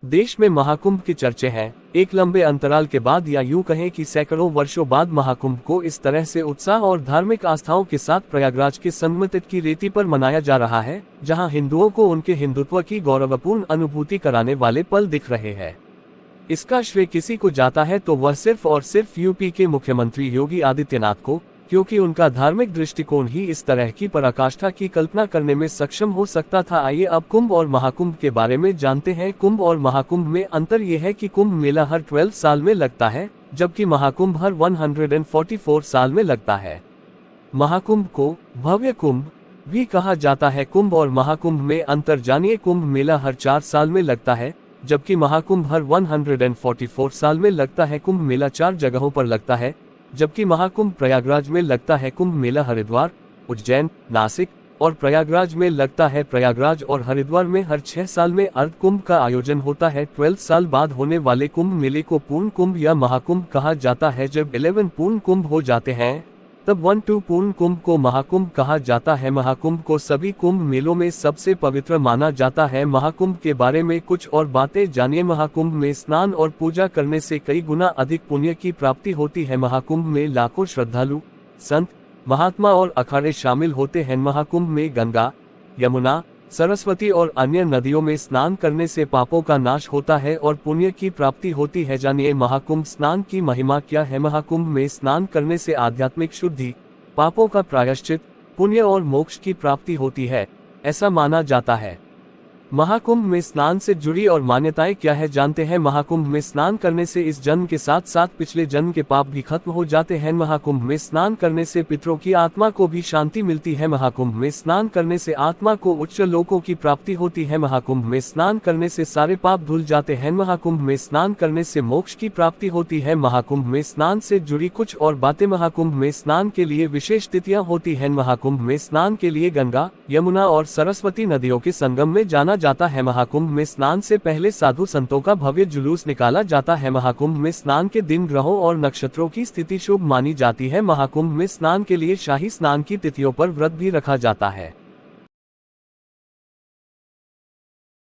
देश में महाकुंभ की चर्चे हैं। एक लंबे अंतराल के बाद या यूं कहें कि सैकड़ों वर्षों बाद महाकुंभ को इस तरह से उत्साह और धार्मिक आस्थाओं के साथ प्रयागराज के संगम तट की रेती पर मनाया जा रहा है, जहां हिंदुओं को उनके हिंदुत्व की गौरवपूर्ण अनुभूति कराने वाले पल दिख रहे हैं। इसका श्रेय किसी को जाता है तो वह सिर्फ और सिर्फ यूपी के मुख्यमंत्री योगी आदित्यनाथ को, क्योंकि उनका धार्मिक दृष्टिकोण ही इस तरह की पराकाष्ठा की कल्पना करने में सक्षम हो सकता था। आइए अब कुंभ और महाकुंभ के बारे में जानते हैं। कुंभ और महाकुंभ में अंतर यह है कि कुंभ मेला हर 12 साल में लगता है, जबकि महाकुंभ हर 144 साल में लगता है। महाकुंभ को भव्य कुंभ भी कहा जाता है। कुंभ और महाकुंभ में अंतर जानिए। कुंभ मेला हर 4 साल में लगता है, जबकि महाकुंभ हर 144 साल में लगता है। कुंभ मेला 4 जगहों पर लगता है, जबकि महाकुंभ प्रयागराज में लगता है। कुंभ मेला हरिद्वार, उज्जैन, नासिक और प्रयागराज में लगता है। प्रयागराज और हरिद्वार में हर 6 साल में अर्ध कुंभ का आयोजन होता है। 12 साल बाद होने वाले कुंभ मेले को पूर्ण कुंभ या महाकुंभ कहा जाता है। जब 11 पूर्ण कुंभ हो जाते हैं, तब 12 पूर्ण कुंभ को महाकुंभ कहा जाता है। महाकुंभ को सभी कुंभ मेलों में सबसे पवित्र माना जाता है। महाकुंभ के बारे में कुछ और बातें जानिए। महाकुंभ में स्नान और पूजा करने से कई गुना अधिक पुण्य की प्राप्ति होती है। महाकुंभ में लाखों श्रद्धालु, संत, महात्मा और अखाड़े शामिल होते हैं। महाकुंभ में गंगा, यमुना, सरस्वती और अन्य नदियों में स्नान करने से पापों का नाश होता है और पुण्य की प्राप्ति होती है। जानिए महाकुंभ स्नान की महिमा क्या है। महाकुंभ में स्नान करने से आध्यात्मिक शुद्धि, पापों का प्रायश्चित, पुण्य और मोक्ष की प्राप्ति होती है, ऐसा माना जाता है। महाकुंभ में स्नान से जुड़ी और मान्यताएं क्या है, जानते हैं। महाकुंभ में स्नान करने से इस जन्म के साथ साथ पिछले जन्म के पाप भी खत्म हो जाते हैं। महाकुंभ में स्नान करने से पितरों की आत्मा को भी शांति मिलती है। महाकुंभ में स्नान करने से आत्मा को उच्च लोकों की प्राप्ति होती है। महाकुंभ में स्नान करने से सारे पाप धुल जाते हैं। महाकुंभ में स्नान करने से मोक्ष की प्राप्ति होती है। महाकुंभ में स्नान से जुड़ी कुछ और बातें। महाकुंभ में स्नान के लिए विशेष तिथियां होती हैं। महाकुंभ में स्नान के लिए गंगा, यमुना और सरस्वती नदियों के संगम में जाना जाता है। महाकुंभ में स्नान से पहले साधु संतों का भव्य जुलूस निकाला जाता है। महाकुंभ में स्नान के दिन ग्रहों और नक्षत्रों की स्थिति शुभ मानी जाती है। महाकुंभ में स्नान के लिए शाही स्नान की तिथियों पर व्रत भी रखा जाता है।